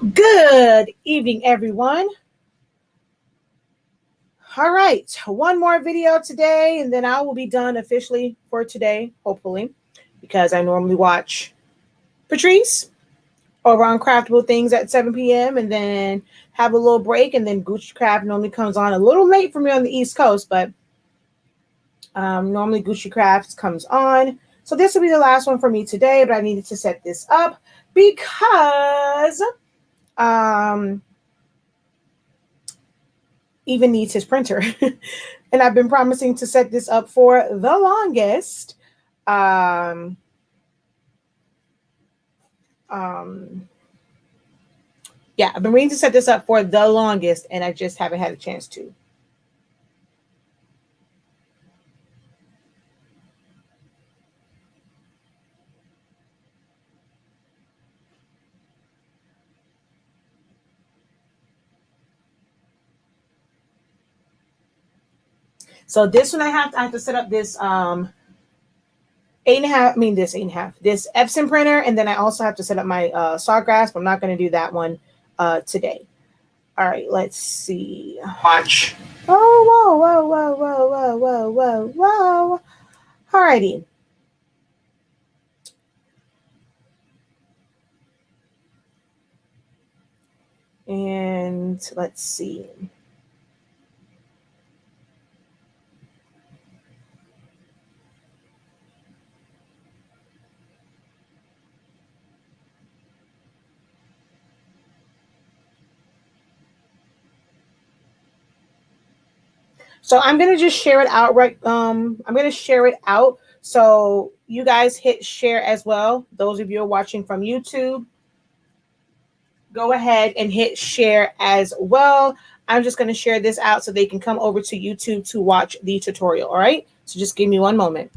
Good evening, everyone. All right, one more video today, and then I will be done officially for today, hopefully, because I normally watch Patrice over on Craftable Things at 7 p.m. and then have a little break, and then Gucci Craft normally comes on a little late for me on the East Coast, but normally Gucci Crafts comes on. So this will be the last one for me today, but I needed to set this up because even needs his printer. And I've been promising to set this up for the longest. Um, yeah, I've been waiting to set this up for the longest, and I just haven't had a chance to. So this one I have to set up this 8.5. I mean this 8.5. This Epson printer, and then I also have to set up my Sawgrass. But I'm not going to do that one today. All right, let's see. Watch. Oh, whoa, whoa, whoa, whoa, whoa, whoa, whoa, whoa. Alrighty. And let's see. So I'm gonna just share it out right. I'm gonna share it out. So you guys hit share as well. Those of you who are watching from YouTube, go ahead and hit share as well. I'm just gonna share this out so they can come over to YouTube to watch the tutorial. All right. So just give me one moment.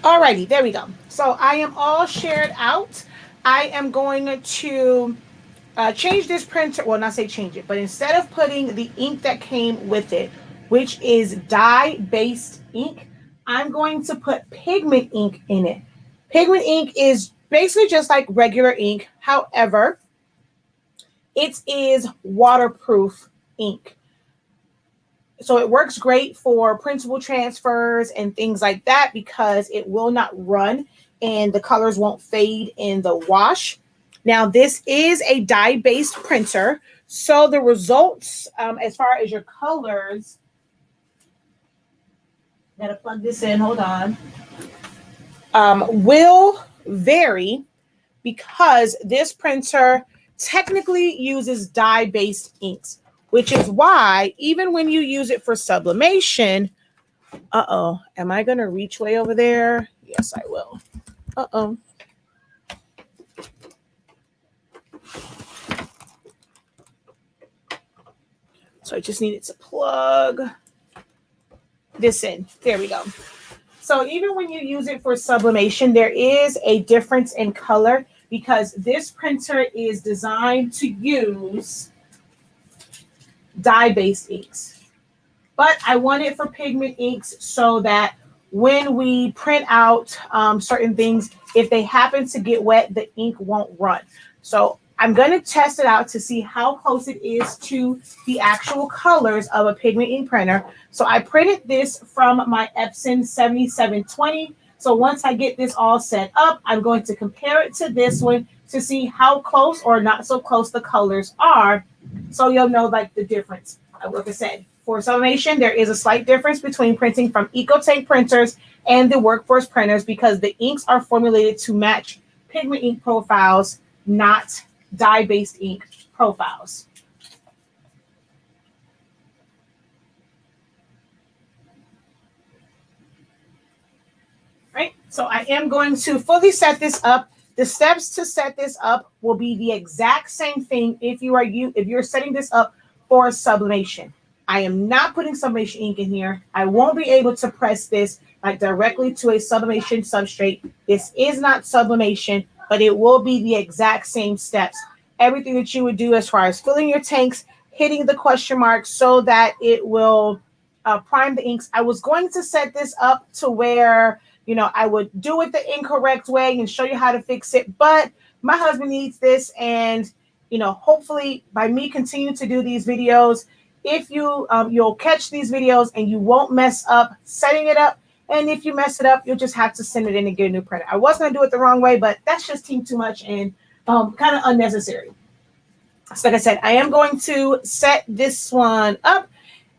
Alrighty, there we go. So I am all shared out. I am going to change this printer. Well, not say change it, but instead of putting the ink that came with it, which is dye-based ink, I'm going to put pigment ink in it. Pigment ink is basically just like regular ink. However, it is waterproof ink. So it works great for printable transfers and things like that because it will not run and the colors won't fade in the wash. Now, this is a dye-based printer. So the results, as far as your colors, gotta plug this in, hold on, will vary because this printer technically uses dye-based inks, which is why even when you use it for sublimation, am I going to reach way over there? Yes, I will. So I just needed to plug this in. There we go. So even when you use it for sublimation, there is a difference in color because this printer is designed to use dye-based inks. But I want it for pigment inks so that when we print out certain things, if they happen to get wet, the ink won't run. So I'm going to test it out to see how close it is to the actual colors of a pigment ink printer. So I printed this from my Epson 7720. So once I get this all set up, I'm going to compare it to this one to see how close or not so close the colors are. So you'll know like the difference. Like I said, for sublimation, there is a slight difference between printing from EcoTank printers and the workforce printers because the inks are formulated to match pigment ink profiles, not dye-based ink profiles. Right, so I am going to fully set this up. The steps to set this up will be the exact same thing if you're setting this up for sublimation. I am not putting sublimation ink in here. I won't be able to press this like directly to a sublimation substrate. This is not sublimation, but it will be the exact same steps. Everything that you would do as far as filling your tanks, hitting the question mark so that it will prime the inks. I was going to set this up to where, I would do it the incorrect way and show you how to fix it. But my husband needs this. And, hopefully by me continuing to do these videos, if you'll catch these videos and you won't mess up setting it up. And if you mess it up, you'll just have to send it in and get a new printer. I was going to do it the wrong way, but that's just too much and kind of unnecessary. So like I said, I am going to set this one up.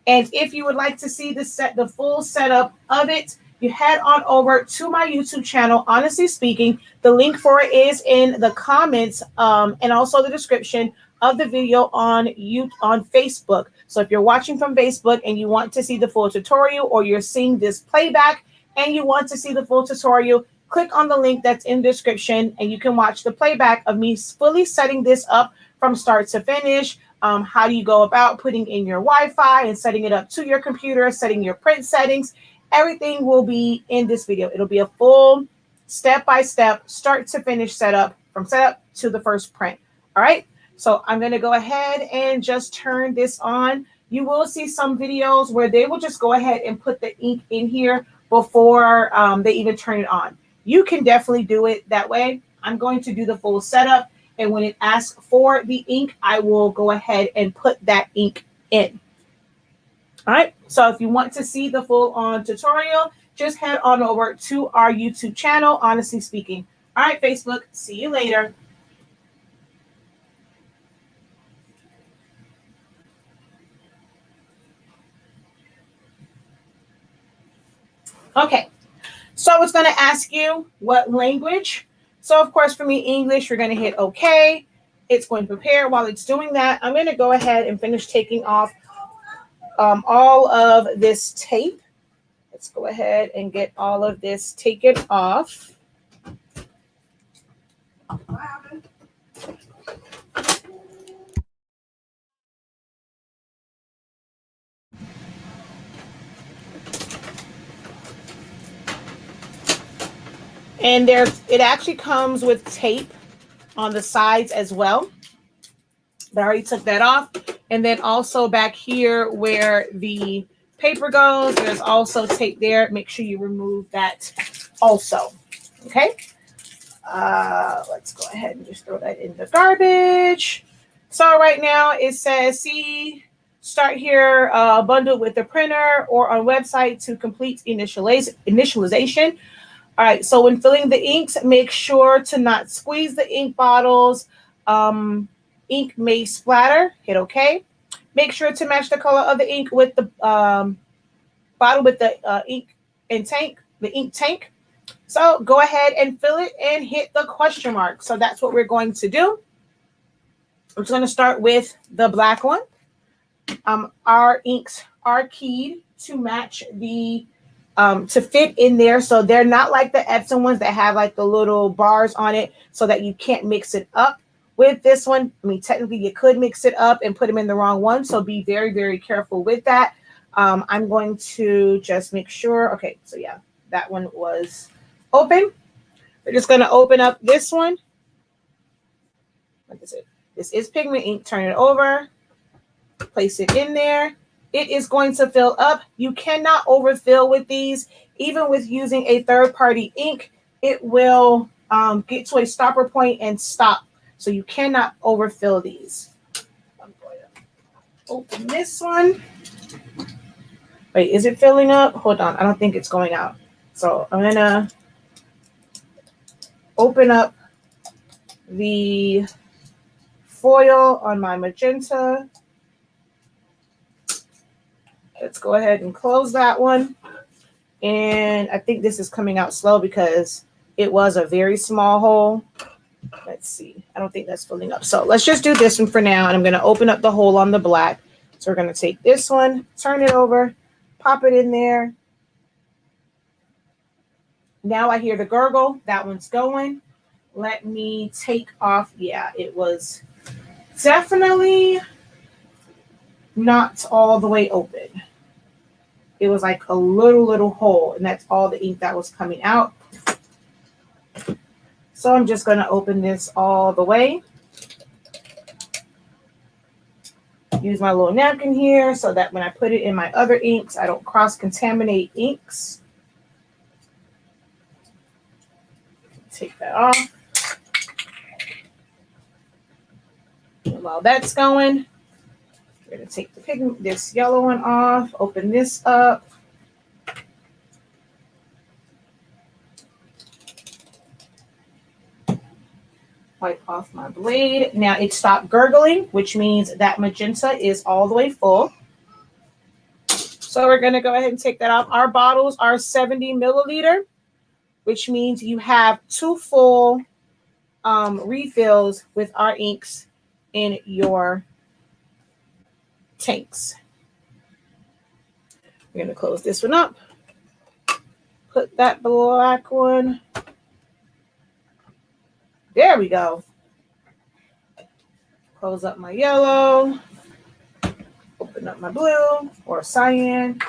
And if you would like to see the full setup of it, you head on over to my YouTube channel, Honestly Speaking. The link for it is in the comments and also the description of the video on Facebook. So if you're watching from Facebook and you want to see the full tutorial, or you're seeing this playback and you want to see the full tutorial, click on the link that's in the description and you can watch the playback of me fully setting this up from start to finish. How do you go about putting in your Wi-Fi and setting it up to your computer, setting your print settings? Everything will be in this video. It'll be a full step-by-step, start to finish setup from setup to the first print. All right. So I'm going to go ahead and just turn this on. You will see some videos where they will just go ahead and put the ink in here before they even turn it on. You can definitely do it that way. I'm going to do the full setup. And when it asks for the ink, I will go ahead and put that ink in. All right. So if you want to see the full on tutorial, just head on over to our YouTube channel, Honestly Speaking. All right, Facebook. See you later. Okay. So it's going to ask you what language. So of course, for me, English, you're going to hit OK. It's going to prepare. While it's doing that, I'm going to go ahead and finish taking off all of this tape. Let's go ahead and get all of this taken off. And it actually comes with tape on the sides as well. But I already took that off. And then also back here where the paper goes, there's also tape there. Make sure you remove that also. Okay. Let's go ahead and just throw that in the garbage. So right now it says, see, start here, bundled with the printer or on website to complete initialization. All right, so when filling the inks, make sure to not squeeze the ink bottles. Ink may splatter. Hit OK. Make sure to match the color of the ink with the bottle with the ink and tank, the ink tank. So go ahead and fill it and hit the question mark. So that's what we're going to do. I'm just going to start with the black one. Our inks are keyed to match the to fit in there. So they're not like the Epson ones that have like the little bars on it so that you can't mix it up. With this one, I mean, technically you could mix it up and put them in the wrong one. So be very, very careful with that. I'm going to just make sure. Okay, so yeah, that one was open. We're just going to open up this one. Like I said, this is pigment ink. Turn it over. Place it in there. It is going to fill up. You cannot overfill with these. Even with using a third-party ink, it will get to a stopper point and stop. So you cannot overfill these. I'm going to open this one. Wait, is it filling up? Hold on. I don't think it's going out. So I'm going to open up the foil on my magenta. Let's go ahead and close that one. And I think this is coming out slow because it was a very small hole. Let's see. I don't think that's filling up. So let's just do this one for now. And I'm going to open up the hole on the black. So we're going to take this one, turn it over, pop it in there. Now I hear the gurgle. That one's going. Let me take off. Yeah, it was definitely not all the way open. It was like a little hole, and that's all the ink that was coming out. So I'm just going to open this all the way. Use my little napkin here so that when I put it in my other inks, I don't cross-contaminate inks. Take that off. And while that's going, we're going to take the pigment, this yellow one off, open this up. Wipe off my blade. Now it stopped gurgling, which means that magenta is all the way full. So we're going to go ahead and take that off. Our bottles are 70 milliliter, which means you have 2 full refills with our inks in your tanks. We're going to close this one up. Put that black one. There we go. Close up my yellow. Open up my blue or cyan.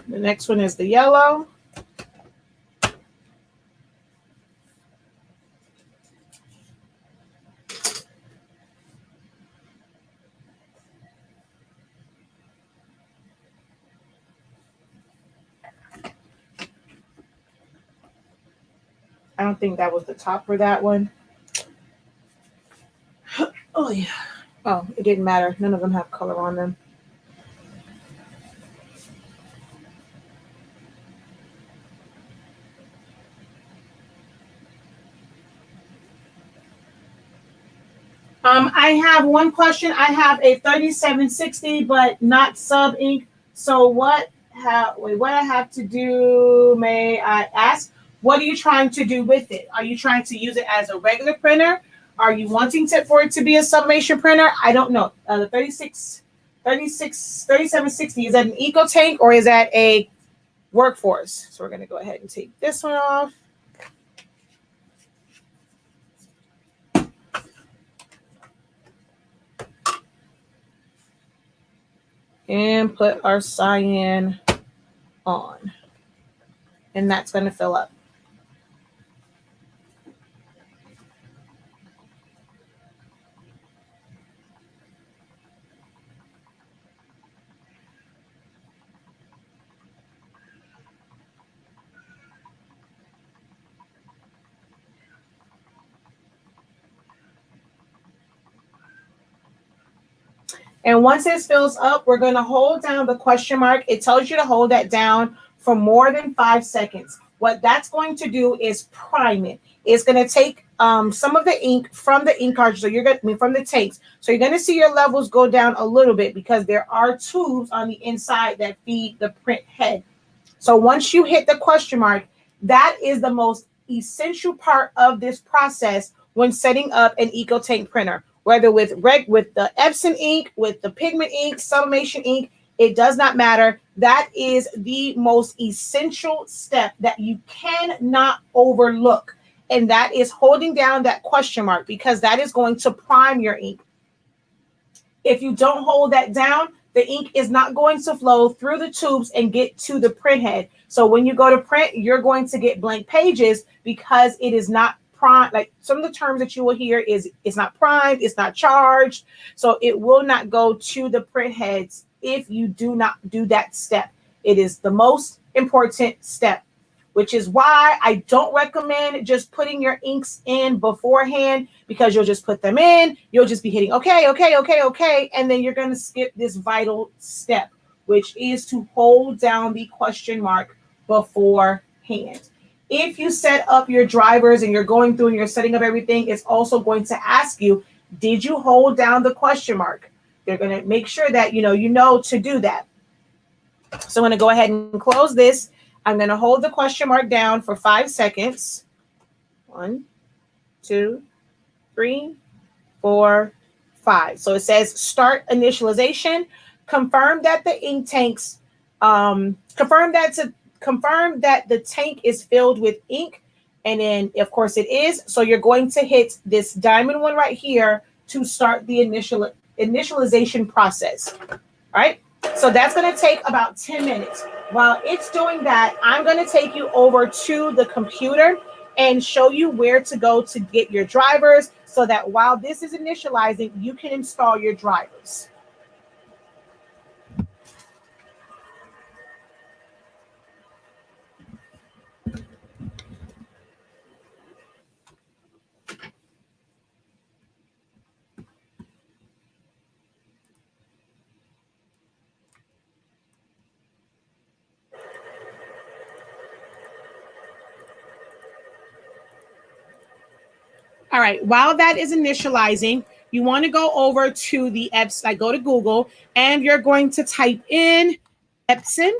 The next one is the yellow. I don't think that was the top for that one. Oh, yeah. Oh, it didn't matter. None of them have color on them. I have one question. I have a 3760, but not sub ink. So what what I have to do, may I ask? What are you trying to do with it? Are you trying to use it as a regular printer? Are you wanting for it to be a sublimation printer? I don't know. The 3760, is that an eco tank or is that a workforce? So we're going to go ahead and take this one off. And put our cyan on. And that's going to fill up. And once this fills up, we're going to hold down the question mark. It tells you to hold that down for more than 5 seconds. What that's going to do is prime it. It's going to take some of the ink from the ink cartridge. So you're going to from the tanks. So you're going to see your levels go down a little bit because there are tubes on the inside that feed the print head. So once you hit the question mark, that is the most essential part of this process when setting up an EcoTank printer. Whether with the Epson ink, with the pigment ink, sublimation ink, it does not matter. That is the most essential step that you cannot overlook. And that is holding down that question mark because that is going to prime your ink. If you don't hold that down, the ink is not going to flow through the tubes and get to the print head. So when you go to print, you're going to get blank pages because it is not prime. Like some of the terms that you will hear is it's not primed, it's not charged. So it will not go to the print heads if you do not do that step. It is the most important step, which is why I don't recommend just putting your inks in beforehand because you'll just put them in. You'll just be hitting okay. And then you're going to skip this vital step, which is to hold down the question mark beforehand. If you set up your drivers and you're going through and you're setting up everything, it's also going to ask you, did you hold down the question mark? They're going to make sure that you know to do that. So I'm going to go ahead and close this. I'm going to hold the question mark down for 5 seconds. 1, 2, 3, 4, 5. So it says start initialization. Confirm that the ink tanks, confirm that the tank is filled with ink. And then, of course, it is. So you're going to hit this diamond one right here to start the initialization process. All right. So that's going to take about 10 minutes. While it's doing that, I'm going to take you over to the computer and show you where to go to get your drivers so that while this is initializing, you can install your drivers. All right, while that is initializing, you want to go over to the Epson, like go to Google, and you're going to type in Epson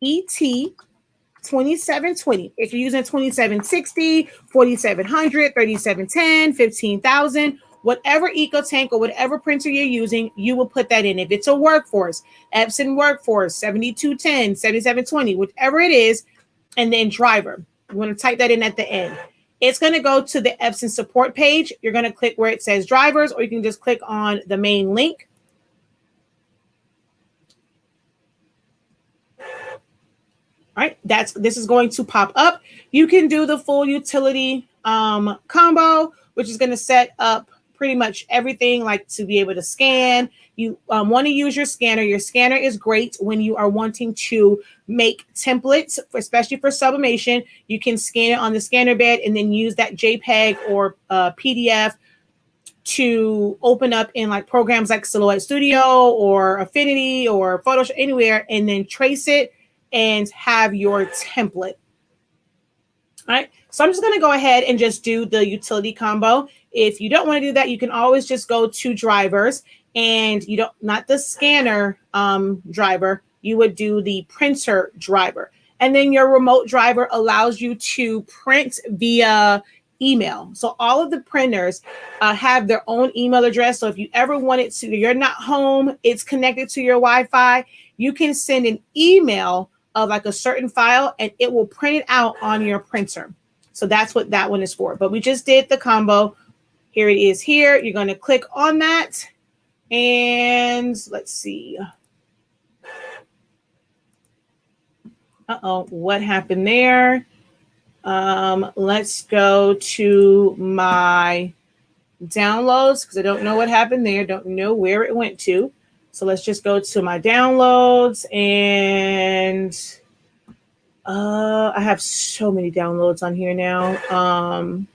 ET 2720. If you're using 2760, 4700, 3710, 15,000, whatever EcoTank or whatever printer you're using, you will put that in. If it's a workforce, Epson workforce, 7210, 7720, whatever it is, and then driver. You want to type that in at the end. It's going to go to the Epson support page. You're going to click where it says drivers, or you can just click on the main link. All right, this is going to pop up. You can do the full utility combo, which is going to set up pretty much everything, like to be able to scan. You want to use your scanner. Your scanner is great when you are wanting to make templates, especially for sublimation. You can scan it on the scanner bed and then use that JPEG or PDF to open up in like programs like Silhouette Studio or Affinity or Photoshop, anywhere, and then trace it and have your template. All right, so I'm just going to go ahead and just do the utility combo. If you don't want to do that, you can always just go to drivers and you don't, not the scanner driver, you would do the printer driver. And then your remote driver allows you to print via email. So all of the printers have their own email address. So if you ever wanted to, you're not home, it's connected to your Wi-Fi, you can send an email of like a certain file and it will print it out on your printer. So that's what that one is for. But we just did the combo. Here it is here. You're going to click on that. And let's see. Uh-oh, what happened there? Let's go to my downloads because I don't know what happened there. Don't know where it went to. So let's just go to my downloads, and I have so many downloads on here now.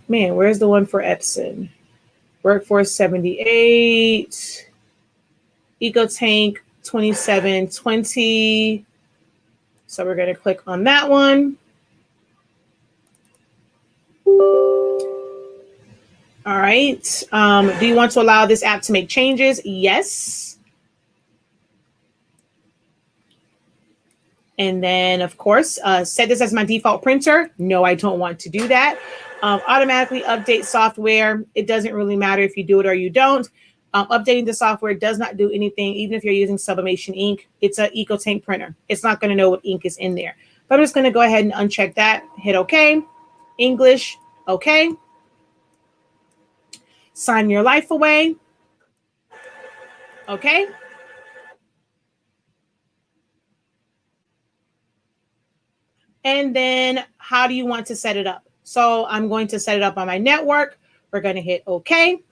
Man, where's the one for Epson? Workforce 78, EcoTank 2720. So we're going to click on that one. All right. Do you want to allow this app to make changes? Yes. And then, of course, set this as my default printer. No, I don't want to do that. Automatically update software. It doesn't really matter if you do it or you don't. Updating the software does not do anything, even if you're using Sublimation ink. It's an EcoTank printer. It's not going to know what ink is in there. But I'm just going to go ahead and uncheck that. Hit OK. English, OK. Sign your life away. OK. And then how do you want to set it up? So I'm going to set it up on my network. We're going to hit OK.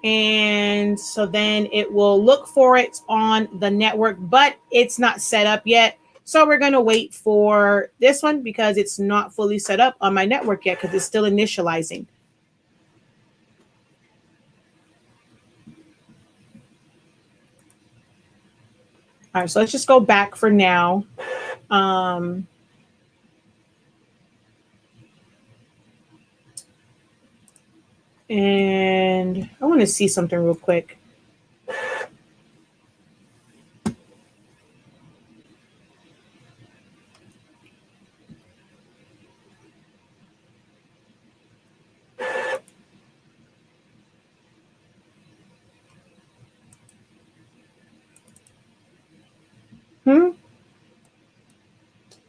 And so then it will look for it on the network, but it's not set up yet. So we're going to wait for this one because it's not fully set up on my network yet because it's still initializing. All right, so let's just go back for now. And I want to see something real quick.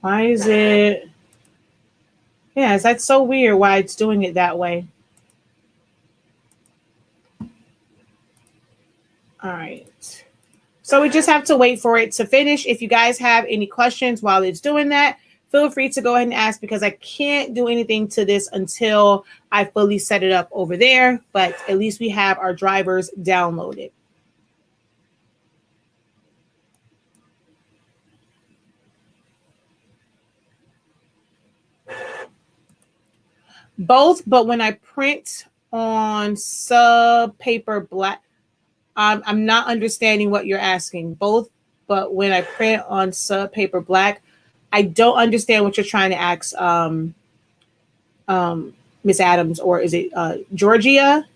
Why is it? Yeah, that's so weird why it's doing it that way. All right. So we just have to wait for it to finish. If you guys have any questions while it's doing that, feel free to go ahead and ask because I can't do anything to this until I fully set it up over there. But at least we have our drivers downloaded. Both, but when I print on sub paper black, I'm not understanding what you're asking. Both, but when I print on sub paper black, I don't understand what you're trying to ask, Miss Adams, or is it Georgia?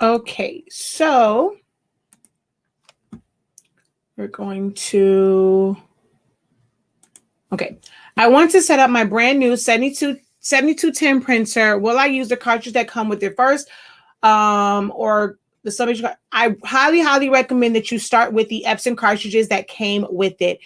Okay, so we're going to, okay. I want to set up my brand new 7210 printer. Will I use the cartridge that come with it first? Or the submission? I highly recommend that you start with the Epson cartridges that came with it.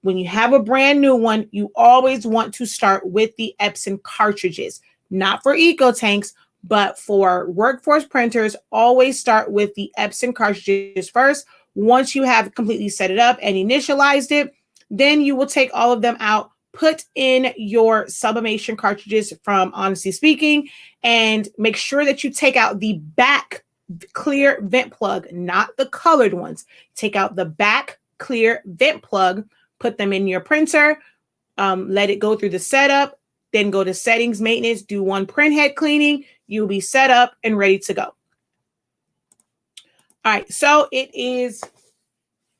When you have a brand new one, you always want to start with the Epson cartridges, not for eco tanks, but for workforce printers. Always start with the Epson cartridges first. Once you have completely set it up and initialized it, then you will take all of them out, put in your sublimation cartridges from Honestly Speaking, and make sure that you take out the back clear vent plug, not the colored ones. Take out the back clear vent plug, put them in your printer, let it go through the setup, then go to settings, maintenance, do one printhead cleaning. You'll be set up and ready to go. All right, so it is,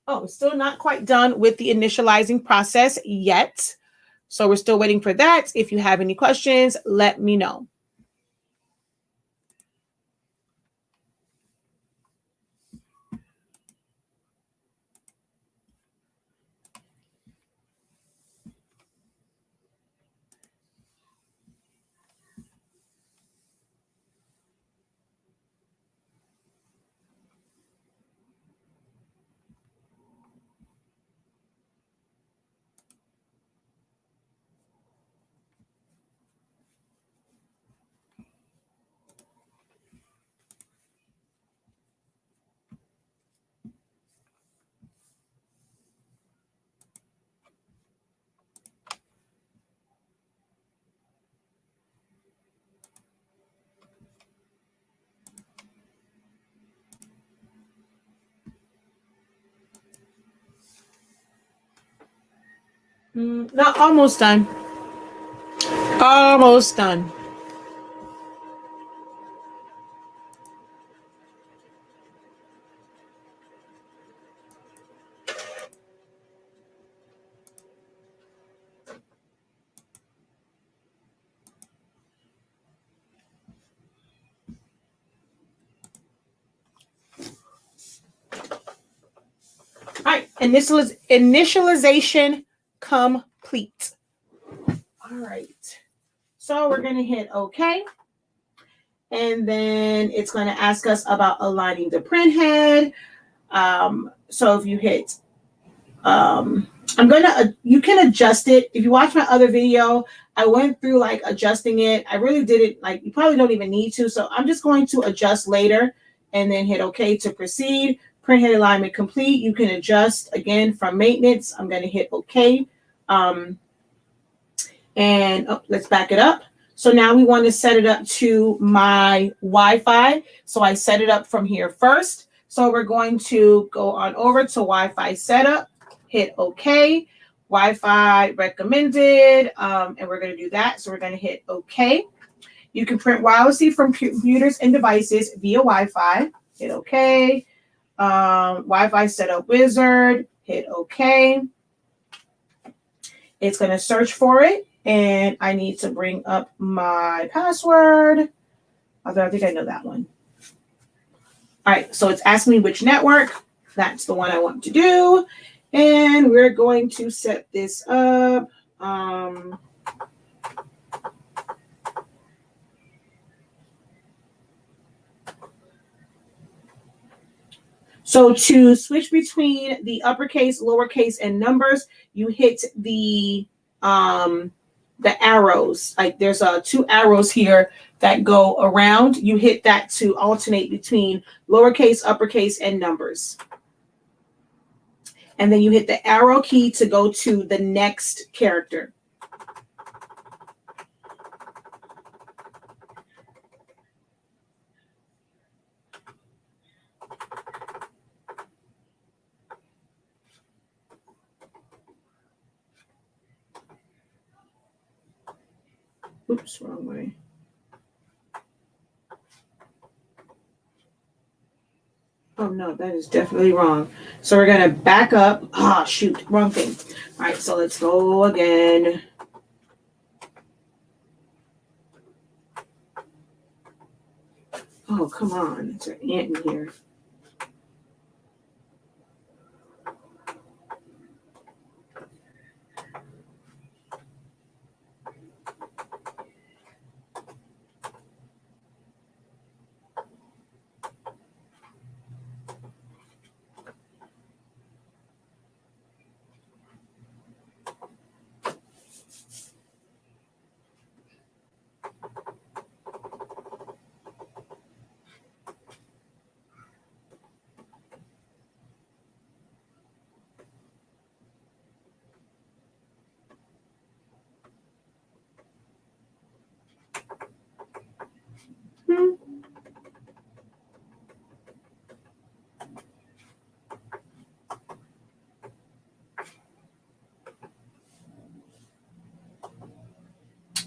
oh, still not quite done with the initializing process yet. So we're still waiting for that. If you have any questions, let me know. Not almost done. Almost done. All right, and this was initialization complete. All right, so we're going to hit OK. And then it's going to ask us about aligning the print head. So if you hit, you can adjust it. If you watch my other video, I went through like adjusting it. I really did it, like you probably don't even need to. So I'm just going to adjust later and then hit OK to proceed. Print head alignment complete. You can adjust again from maintenance. I'm going to hit OK. Let's back it up. So now we want to set it up to my Wi-Fi. So I set it up from here first. So we're going to go on over to Wi-Fi setup, hit OK, Wi-Fi recommended, and we're going to do that. So we're going to hit OK. You can print wirelessly from computers and devices via Wi-Fi, hit OK. Wi-Fi setup wizard, hit OK. It's going to search for it. And I need to bring up my password. Although I think I know that one. All right, so it's asking me which network. That's the one I want to do. And we're going to set this up. So to switch between the uppercase, lowercase, and numbers, you hit the arrows. Like there's two arrows here that go around. You hit that to alternate between lowercase, uppercase, and numbers. And then you hit the arrow key to go to the next character. Oops, wrong way. Oh no, that is definitely wrong. So we're going to back up. Ah, shoot, wrong thing. All right, so let's go again. Oh, come on. It's an ant in here.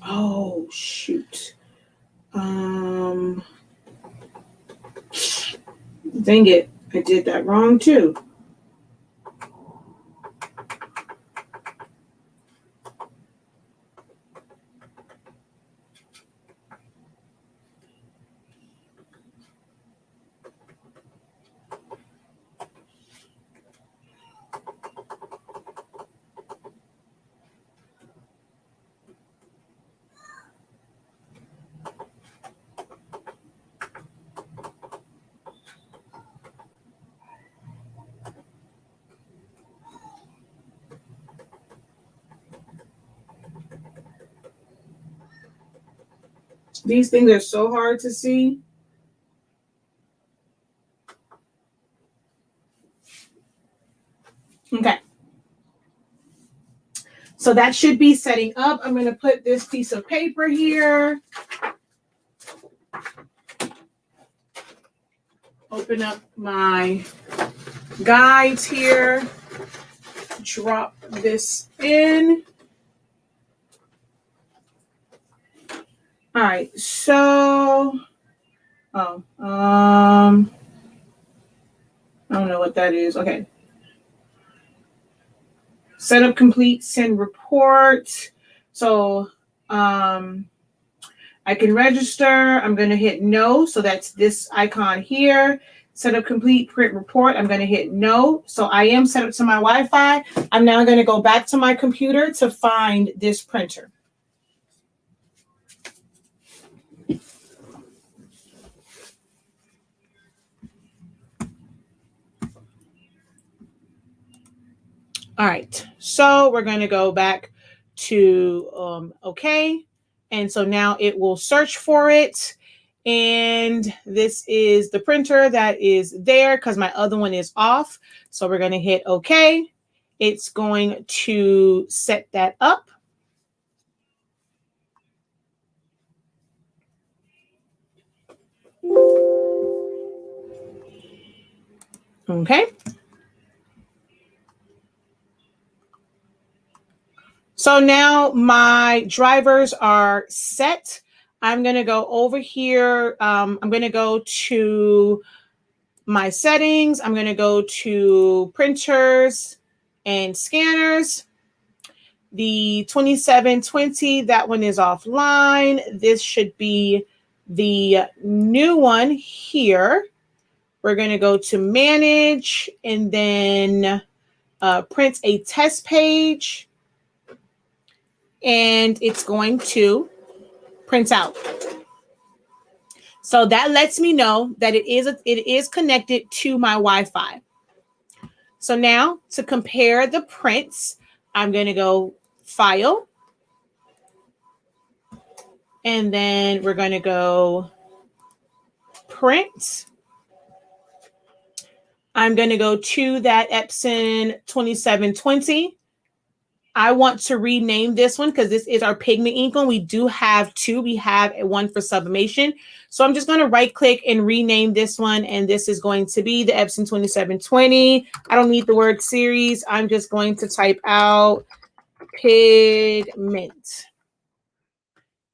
Oh, shoot. Dang it. I did that wrong too. These things are so hard to see. Okay. So that should be setting up. I'm going to put this piece of paper here. Open up my guides here. Drop this in. All right, so, I don't know what that is. Okay. Setup complete, send report. So, I can register. I'm going to hit no. So that's this icon here. Setup complete, print report. I'm going to hit no. So I am set up to my Wi-Fi. I'm now going to go back to my computer to find this printer. All right, so we're going to go back to OK. And so now it will search for it. And this is the printer that is there because my other one is off. So we're going to hit OK. It's going to set that up. Okay. So now my drivers are set. I'm going to go over here. I'm going to go to my settings. I'm going to go to printers and scanners. The 2720, that one is offline. This should be the new one here. We're going to go to manage and then print a test page. And it's going to print out. So that lets me know that it is connected to my Wi-Fi. So now to compare the prints, I'm going to go File. And then we're going to go Print. I'm going to go to that Epson 2720. I want to rename this one because this is our pigment ink one. We do have two. We have one for sublimation. So I'm just going to right click and rename this one. And this is going to be the Epson 2720. I don't need the word series. I'm just going to type out pigment.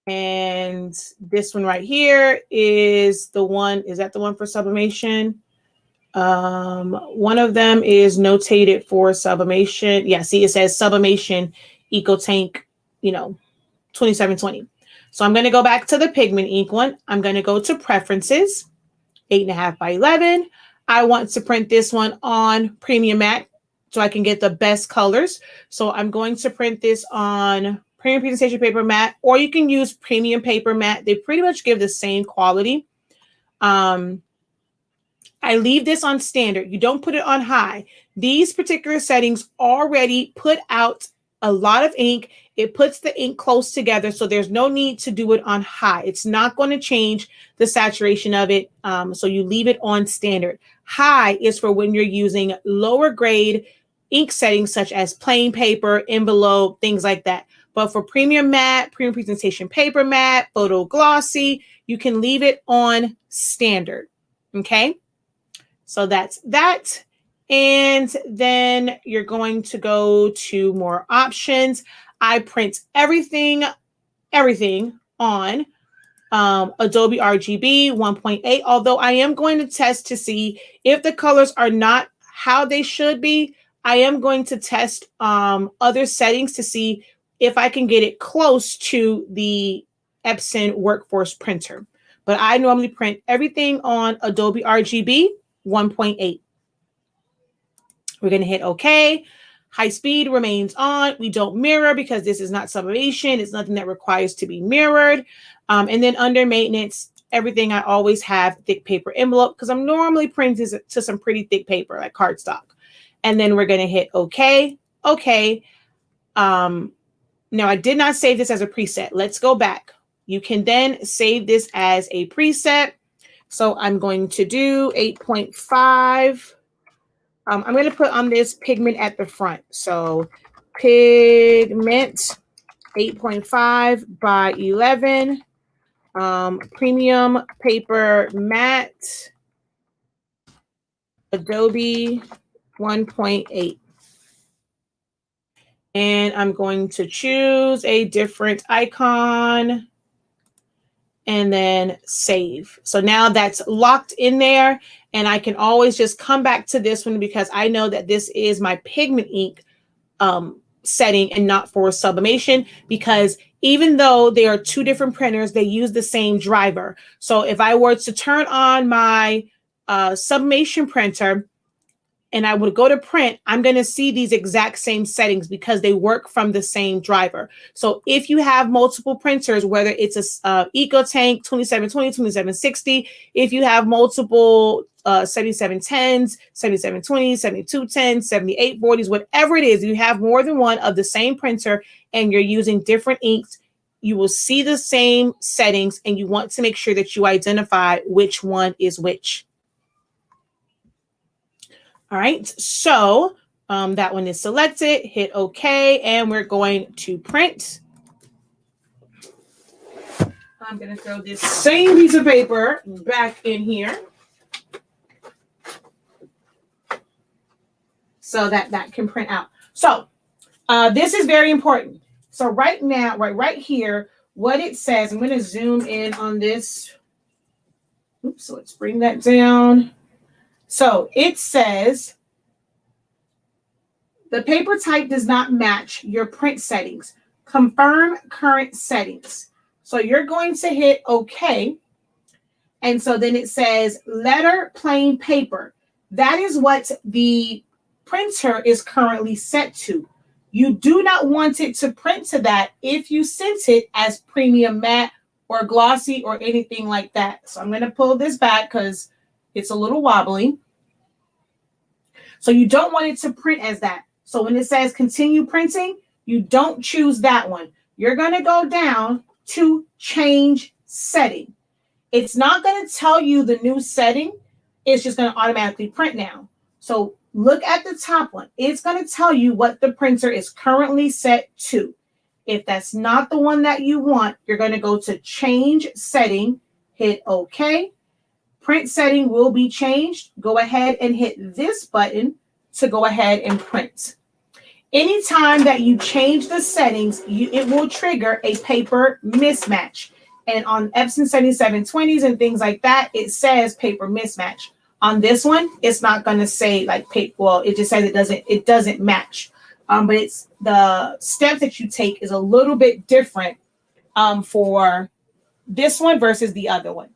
And this one right here is the one. Is that the one for sublimation? One of them is notated for sublimation. Yeah, see, it says sublimation Eco Tank, 2720. So I'm going to go back to the pigment ink one. I'm going to go to preferences. 8.5 by 11. I want to print this one on premium matte so I can get the best colors. So I'm going to print this on premium presentation paper matte, or you can use premium paper matte. They pretty much give the same quality. I leave this on standard. You don't put it on high. These particular settings already put out a lot of ink. It puts the ink close together, so there's no need to do it on high. It's not going to change the saturation of it, so you leave it on standard. High is for when you're using lower grade ink settings such as plain paper, envelope, things like that. But for premium matte, premium presentation paper matte, photo glossy, you can leave it on standard, okay? So that's that. And then you're going to go to more options. I print everything on Adobe RGB 1.8, although I am going to test to see if the colors are not how they should be. I am going to test other settings to see if I can get it close to the Epson Workforce printer. But I normally print everything on Adobe RGB 1.8. We're going to hit OK. High speed remains on. We don't mirror because this is not sublimation. It's nothing that requires to be mirrored. And then under maintenance, everything I always have thick paper envelope because I'm normally printing to some pretty thick paper like cardstock. And then we're going to hit OK. OK. Now, I did not save this as a preset. Let's go back. You can then save this as a preset. So I'm going to do 8.5. I'm going to put on this pigment at the front. So pigment 8.5 by 11. Premium paper matte. Adobe 1.8. And I'm going to choose a different icon and then save. So now that's locked in there, and I can always just come back to this one because I know that this is my pigment ink setting and not for sublimation, because even though they are two different printers, they use the same driver. So if I were to turn on my sublimation printer and I would go to print, I'm going to see these exact same settings because they work from the same driver. So if you have multiple printers, whether it's a EcoTank 2720, 2760, if you have multiple 7710s, 7720s, 7210s, 7840s, whatever it is, you have more than one of the same printer and you're using different inks, you will see the same settings and you want to make sure that you identify which one is which. All right, so that one is selected, hit OK, and we're going to print. I'm going to throw this same piece of paper back in here so that that can print out. So this is very important. So right now, right here, what it says, I'm going to zoom in on this. Oops, so let's bring that down. So it says the paper type does not match your print settings. Confirm current settings. So you're going to hit OK. And so then it says letter plain paper. That is what the printer is currently set to. You do not want it to print to that if you sent it as premium matte or glossy or anything like that. So I'm going to pull this back because it's a little wobbly. So you don't want it to print as that. So when it says continue printing, you don't choose that one. You're going to go down to change setting. It's not going to tell you the new setting. It's just going to automatically print now. So look at the top one. It's going to tell you what the printer is currently set to. If that's not the one that you want, you're going to go to change setting, hit OK. Print setting will be changed. Go ahead and hit this button to go ahead and print. Anytime that you change the settings, it will trigger a paper mismatch. And on Epson 7720s and things like that, it says paper mismatch. On this one, it's not going to say like paper. Well, it just says it doesn't match. But it's the steps that you take is a little bit different for this one versus the other one.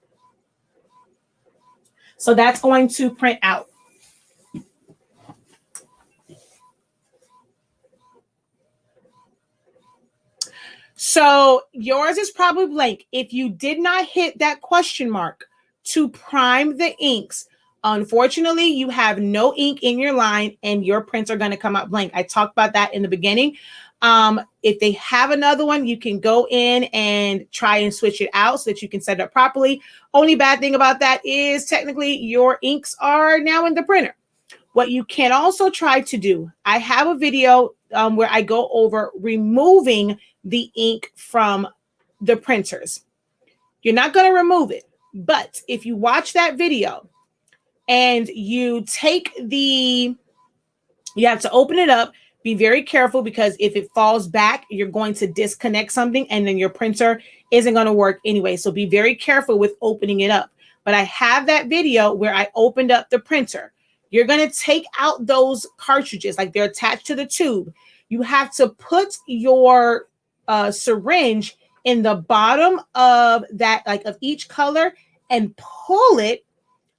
So that's going to print out. So yours is probably blank. If you did not hit that question mark to prime the inks, unfortunately, you have no ink in your line and your prints are going to come out blank. I talked about that in the beginning. If they have another one, you can go in and try and switch it out so that you can set it up properly. Only bad thing about that is technically your inks are now in the printer. What you can also try to do, I have a video where I go over removing the ink from the printers. You're not going to remove it, but if you watch that video and you take you have to open it up, be very careful because if it falls back, you're going to disconnect something and then your printer isn't going to work anyway. So be very careful with opening it up. But I have that video where I opened up the printer. You're going to take out those cartridges, like they're attached to the tube. You have to put your syringe in the bottom of that, like of each color, and pull it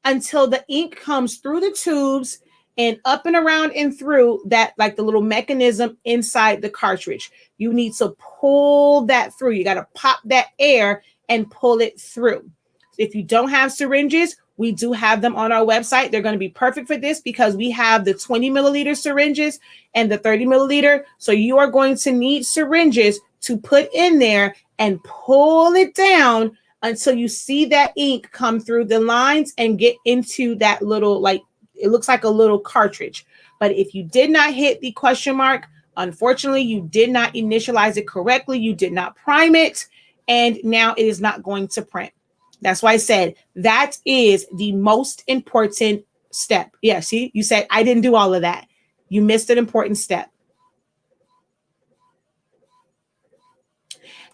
until the ink comes through the tubes and up and around and through that, like the little mechanism inside the cartridge. You need to pull that through. You got to pop that air and pull it through. If you don't have syringes, we do have them on our website. They're going to be perfect for this because we have the 20 milliliter syringes and the 30 milliliter. So you are going to need syringes to put in there and pull it down until you see that ink come through the lines and get into that little, like, it looks like a little cartridge. But if you did not hit the question mark, unfortunately, you did not initialize it correctly. You did not prime it. And now it is not going to print. That's why I said that is the most important step. Yeah, see, you said I didn't do all of that. You missed an important step.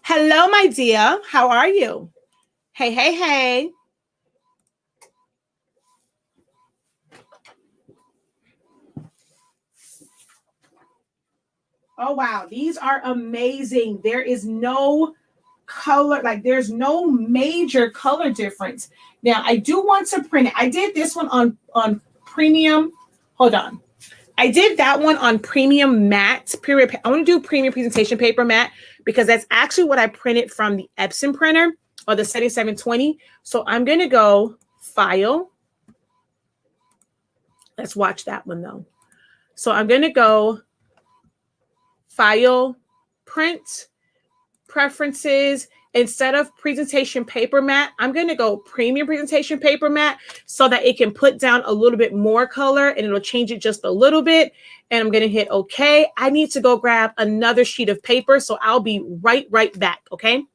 Hello, my dear. How are you? Hey, hey, hey. Oh, wow. These are amazing. There is no color, like there's no major color difference. Now I do want to print it. I did this one on premium. Hold on. I did that one on premium matte. I want to do premium presentation paper matte because that's actually what I printed from the Epson printer or the 7720. So I'm going to go file. Let's watch that one though. So I'm going to go file, print, preferences. Instead of presentation paper matte, I'm going to go premium presentation paper matte so that it can put down a little bit more color and it'll change it just a little bit. And I'm going to hit OK. I need to go grab another sheet of paper, so I'll be right back. OK.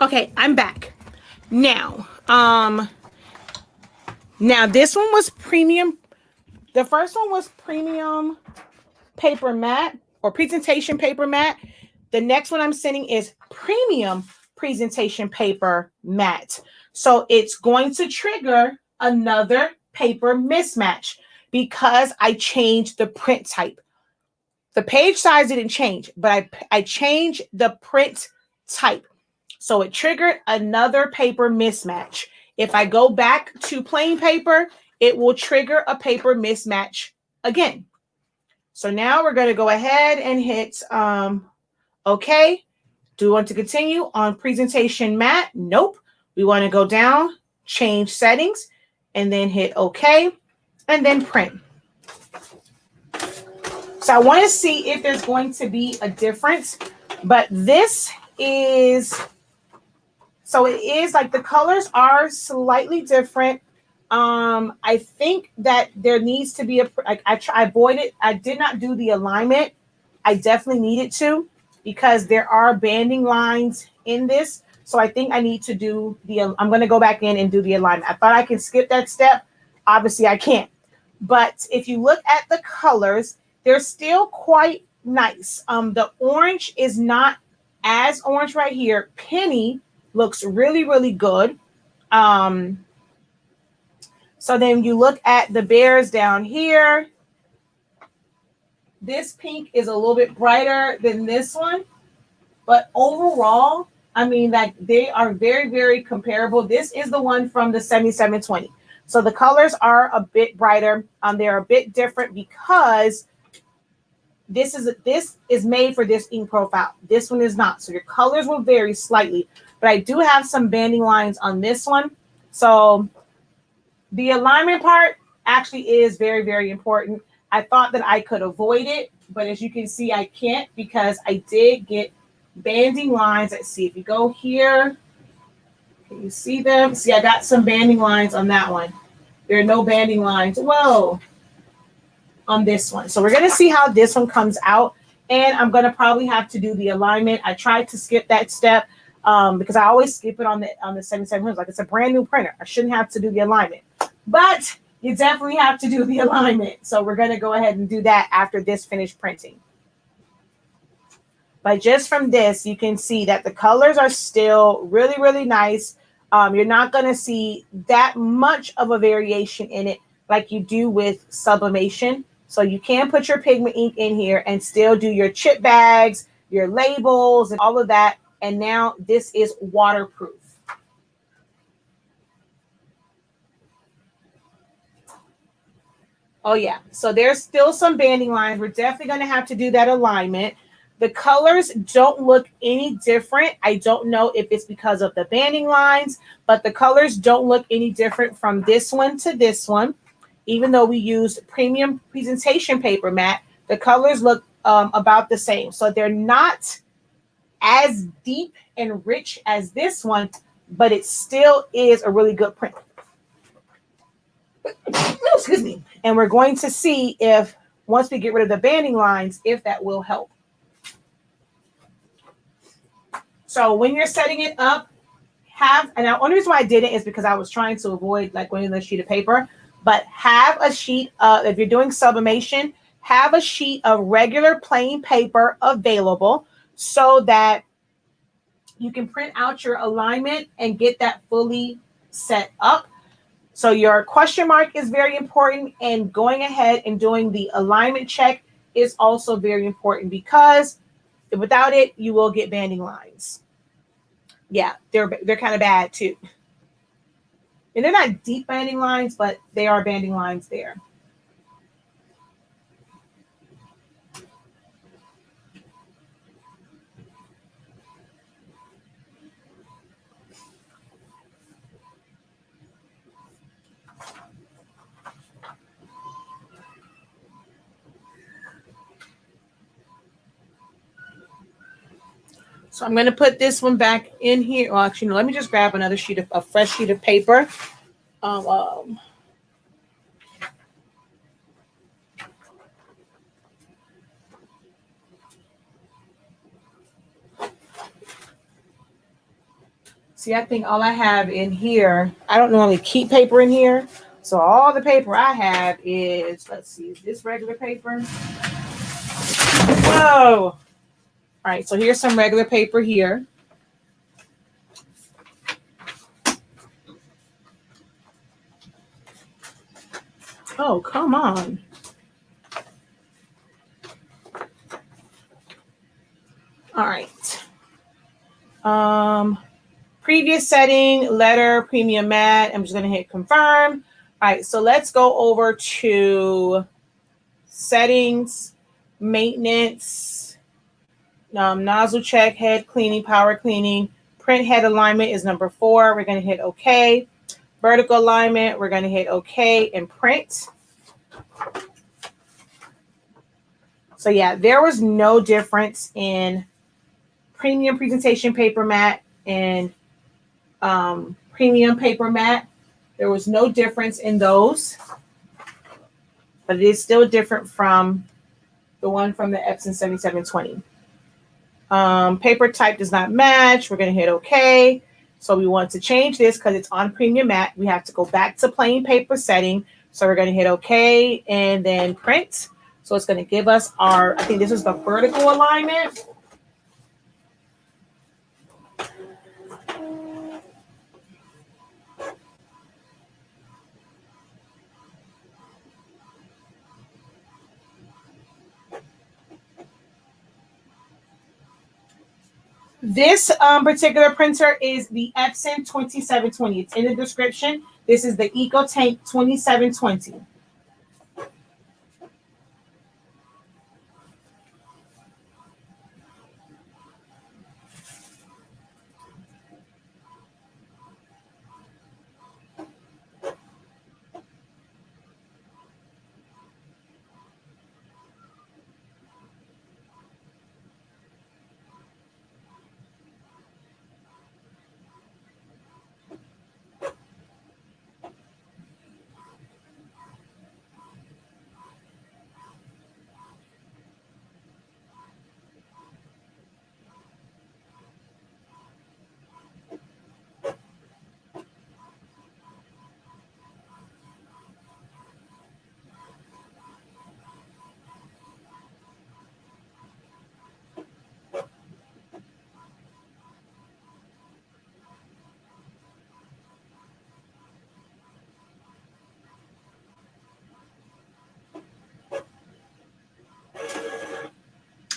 Okay, I'm back. Now, this one was premium. The first one was premium paper matte or presentation paper matte. The next one I'm sending is premium presentation paper matte. So it's going to trigger another paper mismatch because I changed the print type. The page size didn't change, but I changed the print type. So it triggered another paper mismatch. If I go back to plain paper, it will trigger a paper mismatch again. So now we're going to go ahead and hit OK. Do we want to continue on presentation matte? Nope. We want to go down, change settings, and then hit OK, and then print. So I want to see if there's going to be a difference, but this is, so it is like the colors are slightly different. I think that there needs to be I avoided, I did not do the alignment. I definitely needed to, because there are banding lines in this. So I think I need to do I'm going to go back in and do the alignment. I thought I could skip that step. Obviously I can't. But if you look at the colors, they're still quite nice. The orange is not as orange right here. Penny looks really, really good. So then you look at the bears down here. This pink is a little bit brighter than this one. But overall, I mean, like, they are very, very comparable. This is the one from the 7720. So the colors are a bit brighter. They're a bit different because this is made for this ink profile. This one is not. So your colors will vary slightly. But I do have some banding lines on this one. So the alignment part actually is very, very important. I thought that I could avoid it, but as you can see, I can't, because I did get banding lines. Let's see, if you go here, can you see them? See, I got some banding lines on that one. There are no banding lines. Whoa. On this one. So we're going to see how this one comes out, and I'm going to probably have to do the alignment. I tried to skip that step because I always skip it on the 7700. Like, it's a brand new printer. I shouldn't have to do the alignment, but you definitely have to do the alignment. So we're going to go ahead and do that after this finished printing. But just from this, you can see that the colors are still really, really nice. You're not going to see that much of a variation in it like you do with sublimation. So you can put your pigment ink in here and still do your chip bags, your labels, and all of that. And now this is waterproof. Oh yeah, so there's still some banding lines. We're definitely going to have to do that alignment. The colors don't look any different. I don't know if it's because of the banding lines, but the colors don't look any different from this one to this one. Even though we used premium presentation paper matte, the colors look about the same. So they're not as deep and rich as this one, but it still is a really good print. Excuse me. And we're going to see if, once we get rid of the banding lines, if that will help. So when you're setting it up, and the only reason why I did it is because I was trying to avoid like going on a sheet of paper, but have a sheet of, if you're doing sublimation, have a sheet of regular plain paper available so that you can print out your alignment and get that fully set up. So your question mark is very important, and going ahead and doing the alignment check is also very important, because without it, you will get banding lines. Yeah, they're kind of bad too. And they're not deep banding lines, but they are banding lines there. So I'm going to put this one back in here. Well, actually, no, let me just grab another sheet of a fresh sheet of paper. See, I think all I have in here, I don't normally keep paper in here. So all the paper I have is, let's see, is this regular paper? Whoa. All right, so here's some regular paper here. Oh, come on. All right. Previous setting, letter, premium matte. I'm just going to hit confirm. All right, so let's go over to settings. maintenance, nozzle check, head cleaning, power cleaning. Print head alignment is number 4. We're going to hit OK. Vertical alignment, we're going to hit OK and print. So yeah, there was no difference in premium presentation paper mat and premium paper mat. There was no difference in those, but it is still different from the one from the Epson 7720. Paper type does not match. We're going to hit OK. So we want to change this because it's on premium mat. We have to go back to plain paper setting. So we're going to hit OK and then print. So it's going to give us our, I think this is the vertical alignment. This particular printer is the Epson 2720. It's in the description. This is the EcoTank 2720.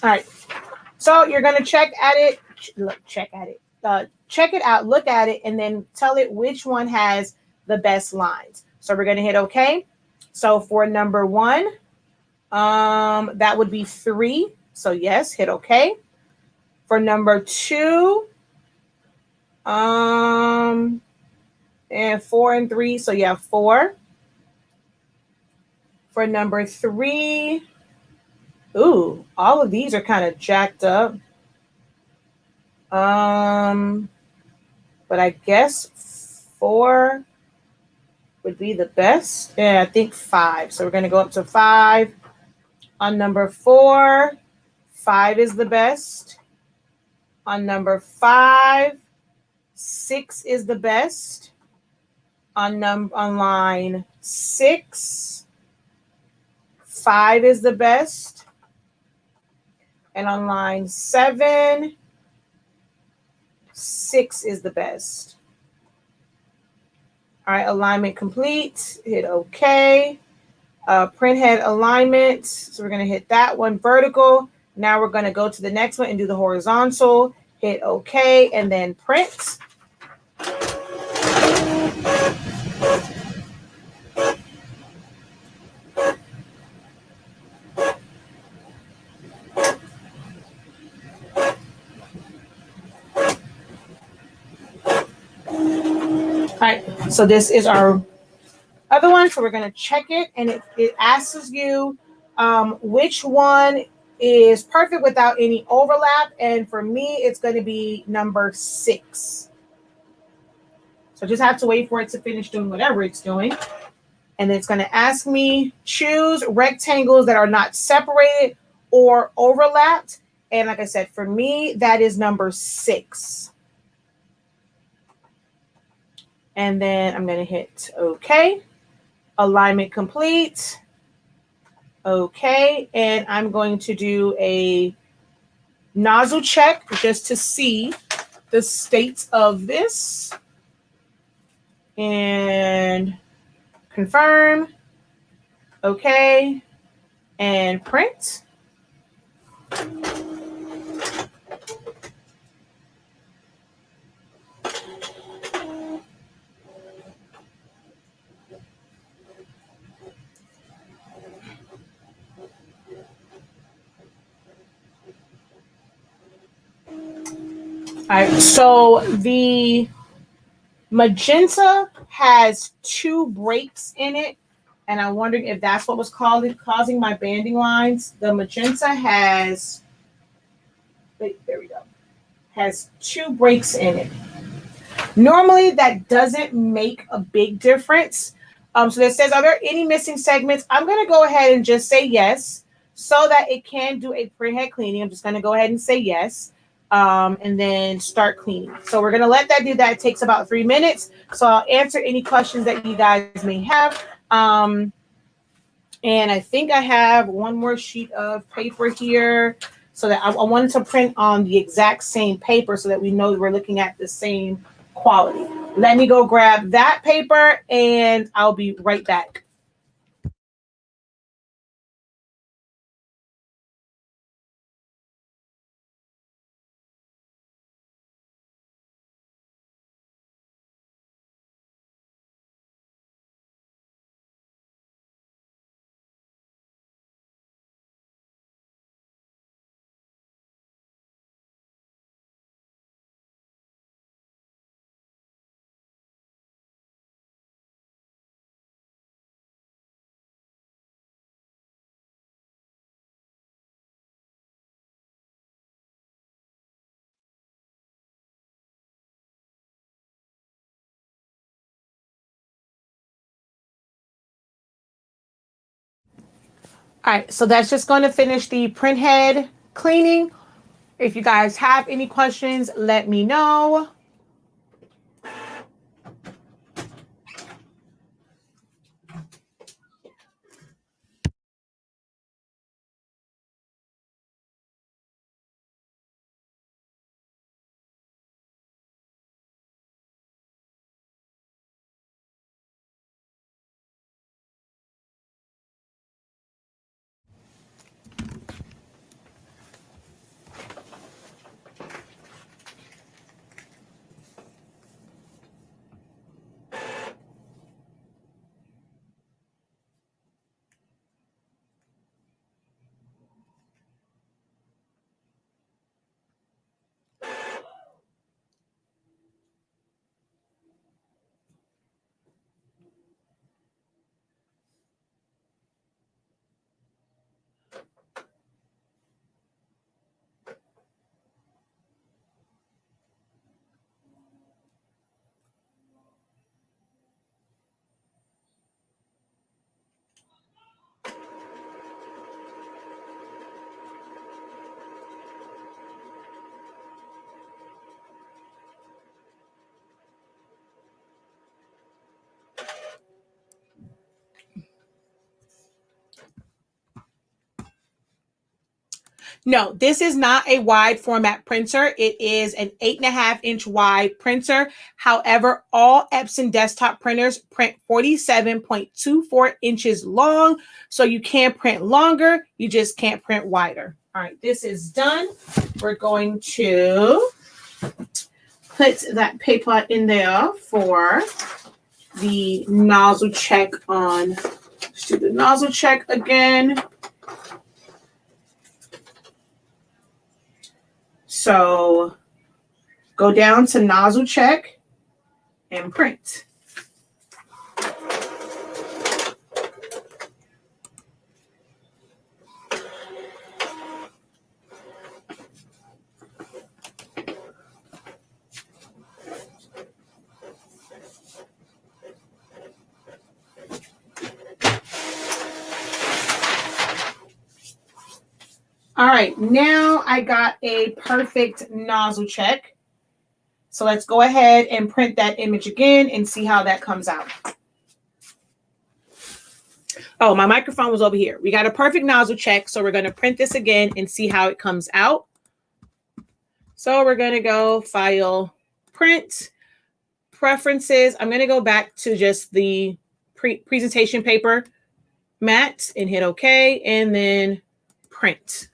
All right. So you're going to check it out, look at it, and then tell it which one has the best lines. So we're going to hit OK. So for number 1, that would be 3. So yes, hit OK. For number 2, and 4 and 3. So yeah, 4. For number 3, ooh, all of these are kind of jacked up. But I guess 4 would be the best. Yeah, I think 5. So we're going to go up to 5. On number 4, 5 is the best. On number 5, 6 is the best. On line 6, 5 is the best. And on line 7, 6 is the best. All right, alignment complete. Hit OK. Printhead alignment. So we're going to hit that one vertical. Now we're going to go to the next one and do the horizontal. Hit OK and then print. All right, so this is our other one. So we're going to check it, and it asks you which one is perfect without any overlap. And for me, it's going to be number 6. So just have to wait for it to finish doing whatever it's doing. And it's going to ask me choose rectangles that are not separated or overlapped. And like I said, for me, that is number 6. And then I'm going to hit OK. Alignment complete. OK. And I'm going to do a nozzle check just to see the state of this. And confirm. OK. And print. All right, so the magenta has 2 breaks in it, and I'm wondering if that's what was causing my banding lines. The magenta has, wait, there we go, has 2 breaks in it. Normally, that doesn't make a big difference. So it says, are there any missing segments? I'm going to go ahead and just say yes, so that it can do a printhead cleaning. I'm just going to go ahead and say yes, and then start cleaning. So we're going to let that do that. It takes about 3 minutes. So I'll answer any questions that you guys may have. And I think I have one more sheet of paper here, so that I wanted to print on the exact same paper so that we know that we're looking at the same quality. Let me go grab that paper and I'll be right back. All right, so that's just going to finish the printhead cleaning. If you guys have any questions, let me know. No, this is not a wide format printer. It is an 8.5-inch wide printer. However, all Epson desktop printers print 47.24 inches long. So you can print longer. You just can't print wider. All right, this is done. We're going to put that paper in there for the nozzle check on. Let's do the nozzle check again. So go down to nozzle check and print. All right, now I got a perfect nozzle check. So let's go ahead and print that image again and see how that comes out. Oh, my microphone was over here. We got a perfect nozzle check, so we're going to print this again and see how it comes out. So we're going to go File, Print, Preferences. I'm going to go back to just the presentation paper, matte, and hit OK, and then Print.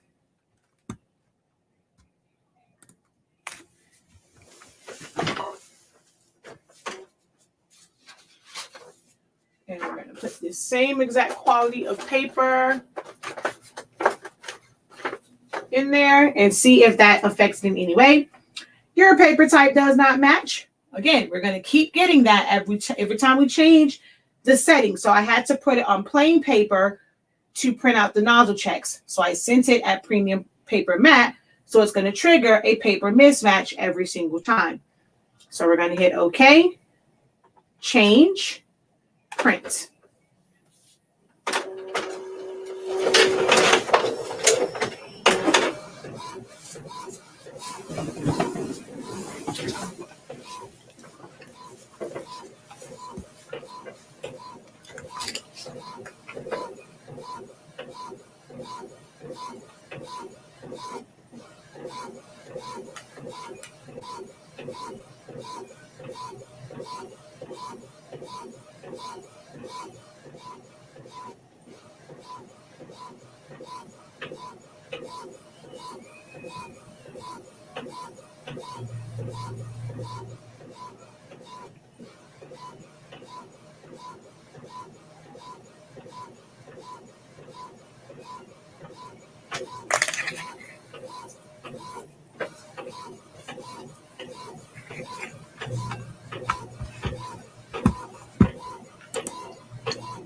And we're going to put the same exact quality of paper in there and see if that affects it in any way. Your paper type does not match. Again, we're going to keep getting that every time we change the setting. So I had to put it on plain paper to print out the nozzle checks. So I sent it at premium paper matte. So it's going to trigger a paper mismatch every single time. So we're going to hit OK, change, print.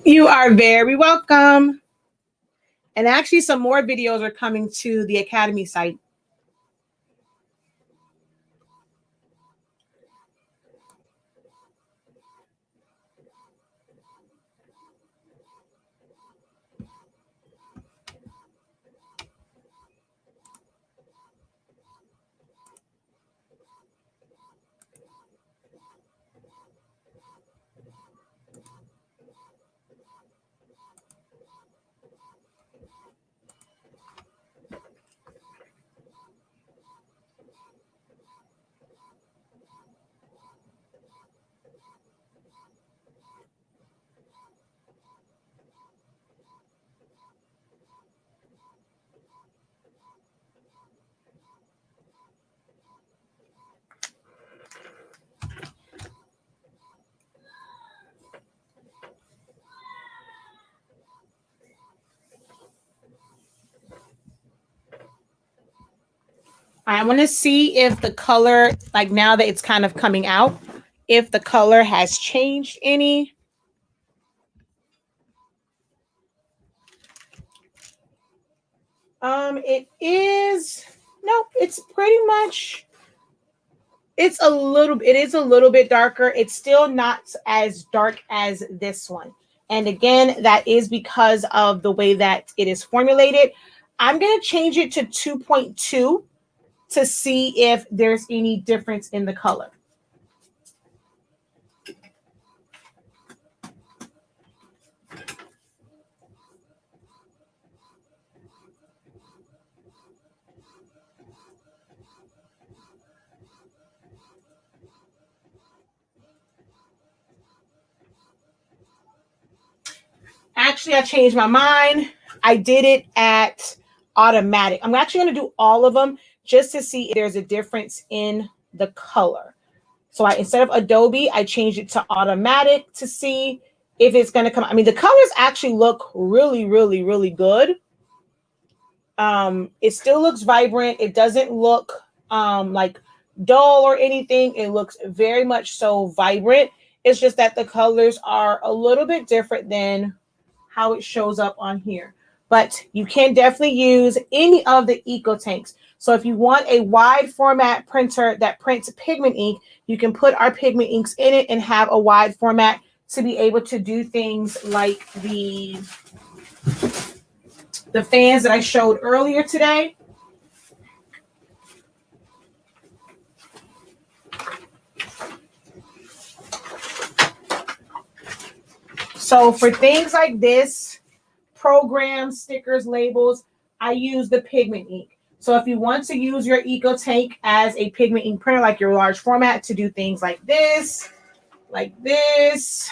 You are very welcome. And actually, some more videos are coming to the Academy site. I want to see if the color, like now that it's kind of coming out, if the color has changed any. It is, nope, it's pretty much, it is a little bit darker. It's still not as dark as this one. And again, that is because of the way that it is formulated. I'm going to change it to 2.2 to see if there's any difference in the color. Actually, I changed my mind. I did it at automatic. I'm actually going to do all of them just to see if there's a difference in the color. So instead of Adobe, I changed it to automatic to see if it's going to come. I mean, the colors actually look really, really, really good. It still looks vibrant. It doesn't look like dull or anything. It looks very much so vibrant. It's just that the colors are a little bit different than how it shows up on here. But you can definitely use any of the eco tanks. So if you want a wide format printer that prints pigment ink, you can put our pigment inks in it and have a wide format to be able to do things like the fans that I showed earlier today. So for things like this, programs, stickers, labels, I use the pigment ink. So if you want to use your eco tank as a pigment ink printer, like your large format, to do things like this, like this,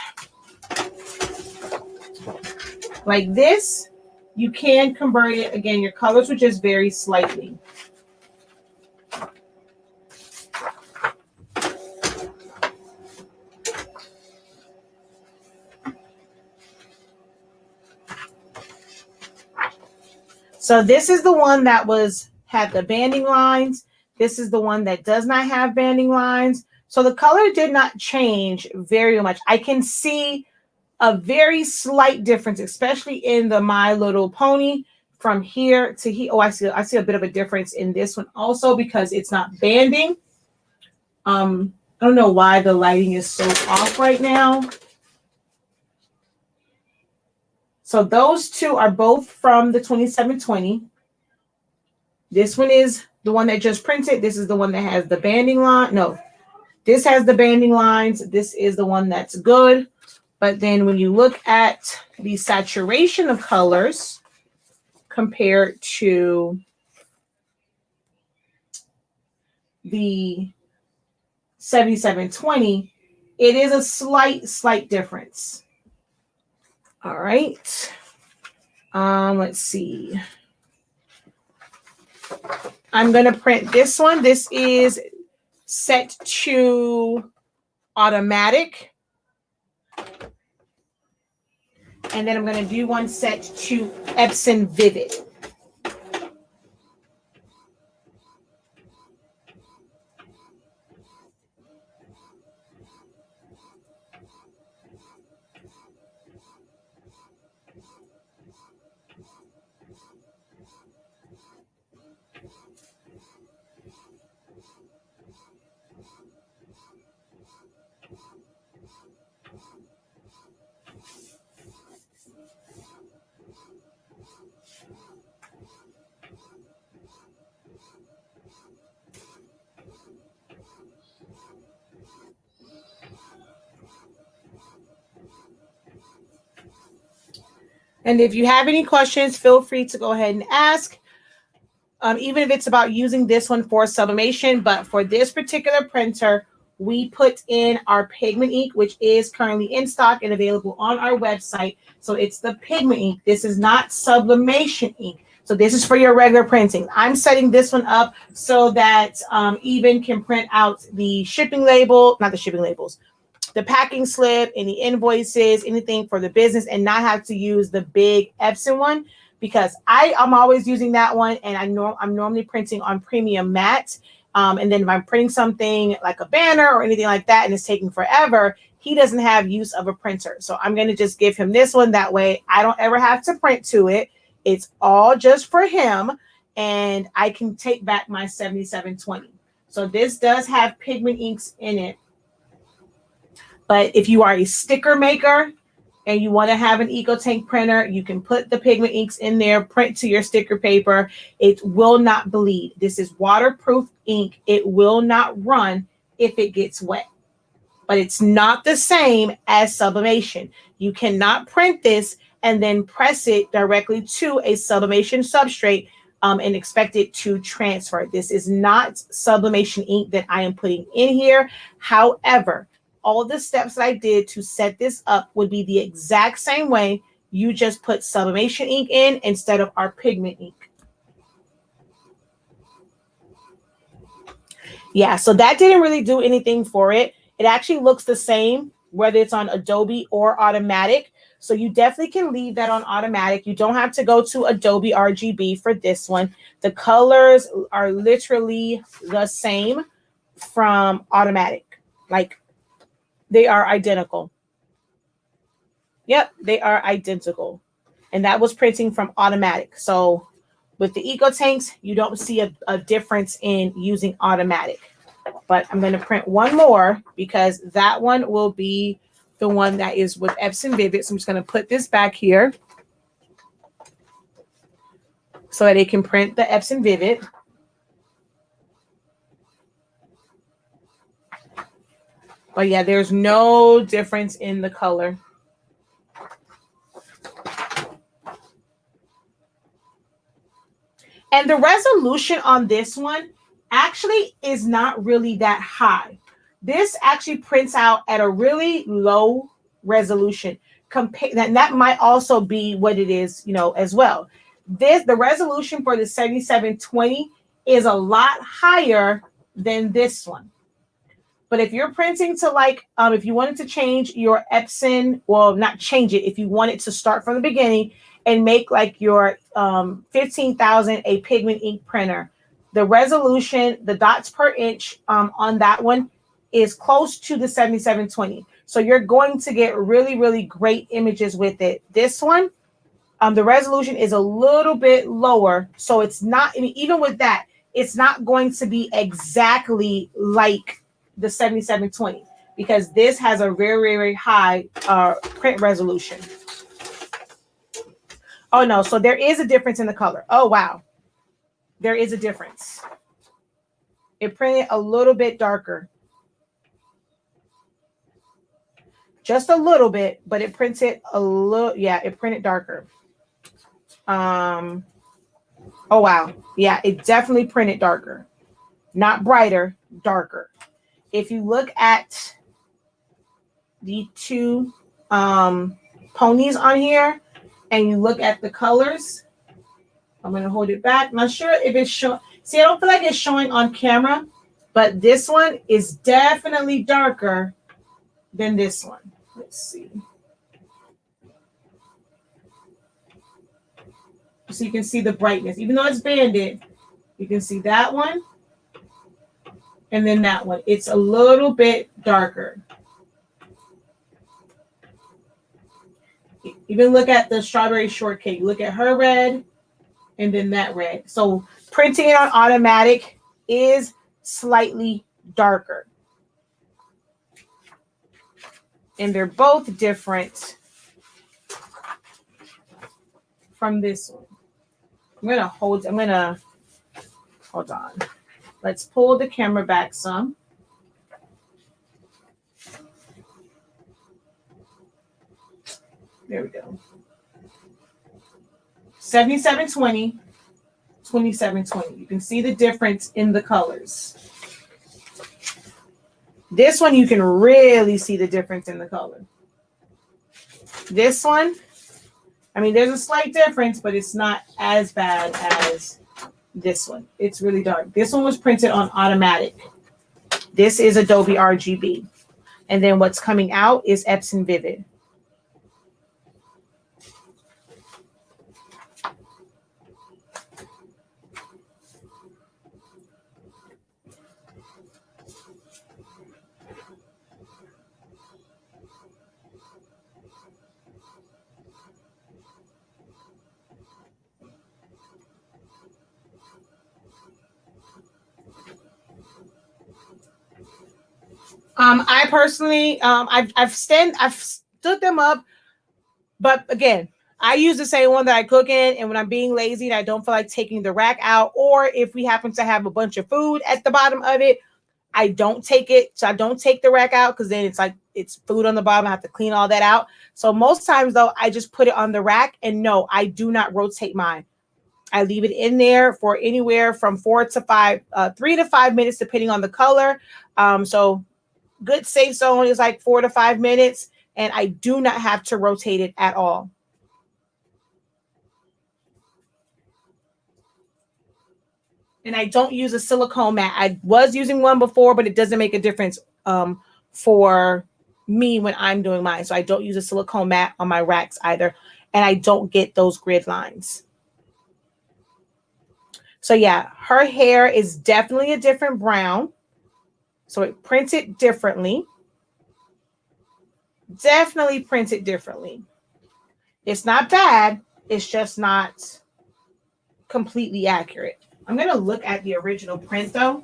you can convert it. Again, your colors will just vary slightly. So this is the one that had the banding lines. This is the one that does not have banding lines. So the color did not change very much. I can see a very slight difference, especially in the My Little Pony from here to here. Oh, I see a bit of a difference in this one also because it's not banding. I don't know why the lighting is so off right now. So those two are both from the 2720. This one is the one that just printed. This is the one that has the banding line. No, this has the banding lines. This is the one that's good. But then when you look at the saturation of colors compared to the 7720, it is a slight difference. All right. Let's see. I'm going to print this one. This is set to automatic. And then I'm going to do one set to Epson Vivid. And if you have any questions, feel free to go ahead and ask, even if it's about using this one for sublimation. But for this particular printer, we put in our pigment ink, which is currently in stock and available on our website. So it's the pigment ink. This is not sublimation ink. So this is for your regular printing. I'm setting this one up so that even can print out the shipping label, not the shipping labels, the packing slip, any invoices, anything for the business, and not have to use the big Epson one, because I'm always using that one, and I'm normally printing on premium matte. And then if I'm printing something like a banner or anything like that and it's taking forever, he doesn't have use of a printer. So I'm going to just give him this one. That way I don't ever have to print to it. It's all just for him, and I can take back my 7720. So this does have pigment inks in it. But if you are a sticker maker and you want to have an EcoTank printer, you can put the pigment inks in there, print to your sticker paper. It will not bleed. This is waterproof ink. It will not run if it gets wet. But it's not the same as sublimation. You cannot print this and then press it directly to a sublimation substrate and expect it to transfer. This is not sublimation ink that I am putting in here. However, all the steps that I did to set this up would be the exact same way. You just put sublimation ink in instead of our pigment ink. Yeah, so that didn't really do anything for it. It actually looks the same, whether it's on Adobe or automatic. So you definitely can leave that on automatic. You don't have to go to Adobe RGB for this one. The colors are literally the same from automatic. Like, they are identical. Yep, they are identical. And that was printing from automatic. So with the EcoTanks, you don't see a difference in using automatic. But I'm going to print one more because that one will be the one that is with Epson Vivid. So I'm just going to put this back here so that it can print the Epson Vivid. But yeah, there's no difference in the color. And the resolution on this one actually is not really that high. This actually prints out at a really low resolution. That might also be what it is, as well. The resolution for the 7720 is a lot higher than this one. But if you're printing to if you wanted to change your Epson, well, not change it, if you wanted to start from the beginning and make like your 15,000 a pigment ink printer, The resolution, the dots per inch on that one is close to the 7720. So you're going to get really, really great images with it. This one, the resolution is a little bit lower. So it's not, I mean, even with that, it's not going to be exactly like the 7720 because this has a very, very high print resolution. Oh no, so there is a difference in the color. Oh wow, there is a difference. It printed a little bit darker. Just a little bit, but it printed a little, yeah, it printed darker. Oh wow, yeah, it definitely printed darker. Not brighter, darker. If you look at the two ponies on here and you look at the colors, I'm going to hold it back. Not sure if it's showing. See, I don't feel like it's showing on camera, but this one is definitely darker than this one. Let's see. So you can see the brightness. Even though it's banded, you can see that one and then that one. It's a little bit darker. Even look at the strawberry shortcake. Look at her red and then that red. So printing it on automatic is slightly darker. And they're both different from this one. I'm gonna hold on. Let's pull the camera back some. There we go. 7720, 2720. You can see the difference in the colors. This one, you can really see the difference in the color. This one, I mean, there's a slight difference, but it's not as bad as this one. It's really dark. This one was printed on automatic. This is Adobe RGB. And then what's coming out is Epson Vivid. I personally, I've stood them up, but again, I use the same one that I cook in, and when I'm being lazy and I don't feel like taking the rack out, or if we happen to have a bunch of food at the bottom of it, I don't take it. So I don't take the rack out because then it's like it's food on the bottom. I have to clean all that out. So most times though, I just put it on the rack, and no, I do not rotate mine. I leave it in there for anywhere from 3 to 5 minutes, depending on the color. So good safe zone is like 4 to 5 minutes, and I do not have to rotate it at all. And I don't use a silicone mat. I was using one before, but it doesn't make a difference for me when I'm doing mine. So I don't use a silicone mat on my racks either, and I don't get those grid lines. So yeah, her hair is definitely a different brown. So it printed differently. Definitely printed differently. It's not bad. It's just not completely accurate. I'm going to look at the original print though.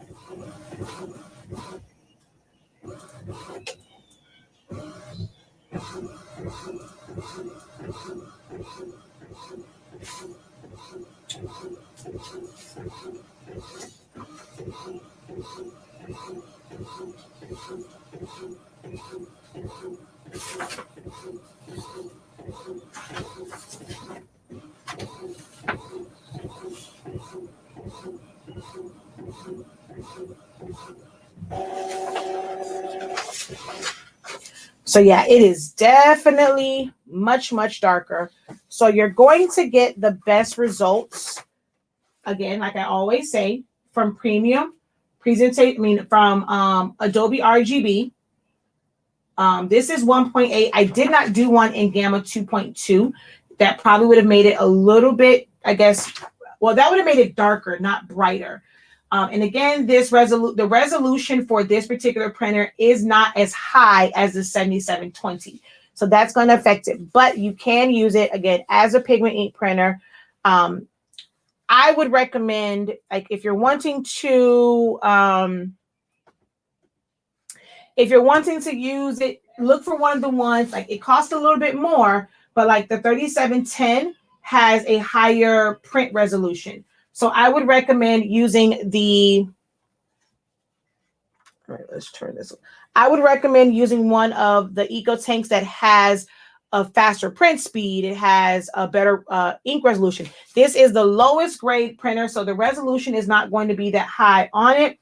So yeah, it is definitely much, much darker. So you're going to get the best results, again, like I always say, from premium presentation, from Adobe RGB. This is 1.8. I did not do one in Gamma 2.2. That probably would have made it a little bit, I guess, well, that would have made it darker, not brighter. And again, the resolution for this particular printer is not as high as the 7720. So that's going to affect it. But you can use it, again, as a pigment ink printer. I would recommend, like, if you're wanting to use it, look for one of the ones, like, it costs a little bit more, but like the 3710 has a higher print resolution. So I would recommend using the, all right, let's turn this. I would recommend using one of the Eco Tanks that has a faster print speed. It has a better ink resolution. This is the lowest grade printer, so the resolution is not going to be that high on it,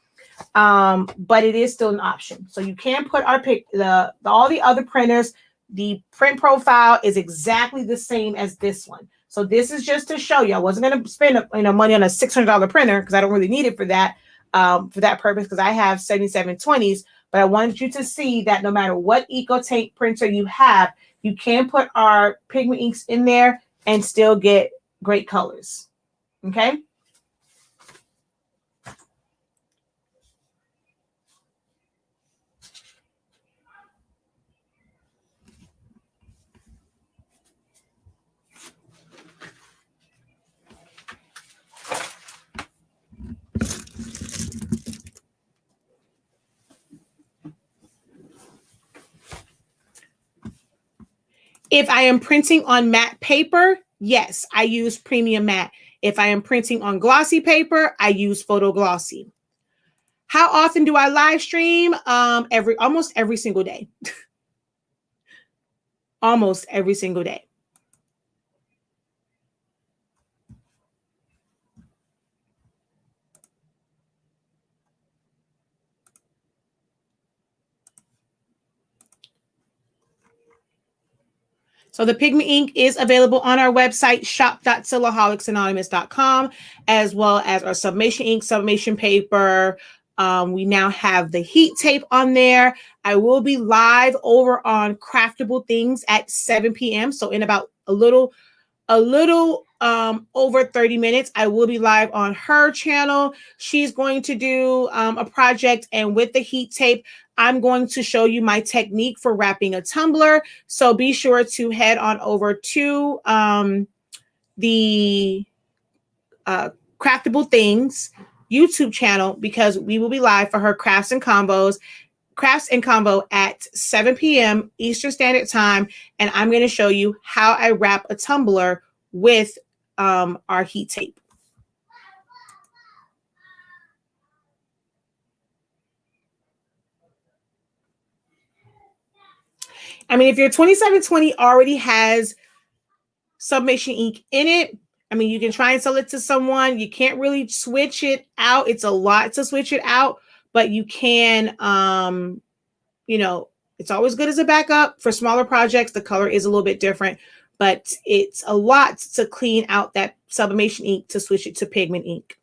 but it is still an option. So you can put all the other printers. The print profile is exactly the same as this one. So this is just to show you. I wasn't going to spend money on a $600 printer because I don't really need it for that purpose, because I have 7720s. But I wanted you to see that no matter what Eco Tank printer you have, you can put our pigment inks in there and still get great colors. Okay. If I am printing on matte paper, yes, I use premium matte. If I am printing on glossy paper, I use photo glossy. How often do I live stream? Almost every single day. Almost every single day. So the pigment ink is available on our website, shop.silaholics.com, as well as our sublimation ink, sublimation paper. We now have the heat tape on there. I will be live over on Craftable Things at 7 p.m. So in about a little over 30 minutes, I will be live on her channel. She's going to do a project, and with the heat tape, I'm going to show you my technique for wrapping a tumbler. So be sure to head on over to the Craftable Things YouTube channel, because we will be live for her Crafts and Combo at 7 p.m. Eastern Standard Time. And I'm going to show you how I wrap a tumbler with our heat tape. I mean, if your 2720 already has sublimation ink in it, I mean, you can try and sell it to someone. You can't really switch it out. It's a lot to switch it out, but you can, it's always good as a backup for smaller projects. The color is a little bit different, but it's a lot to clean out that sublimation ink to switch it to pigment ink.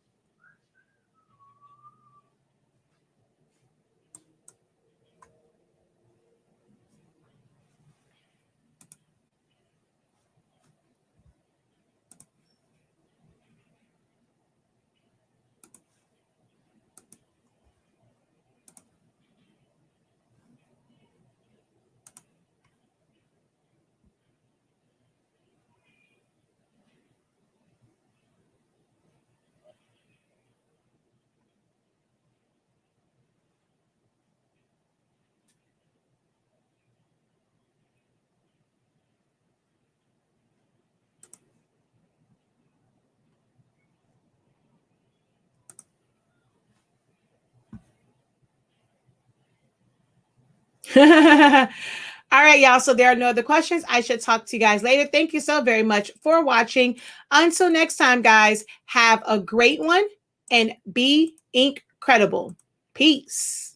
All right, y'all. So there are no other questions. I should talk to you guys later. Thank you so very much for watching. Until next time, guys, have a great one and be ink credible. Peace.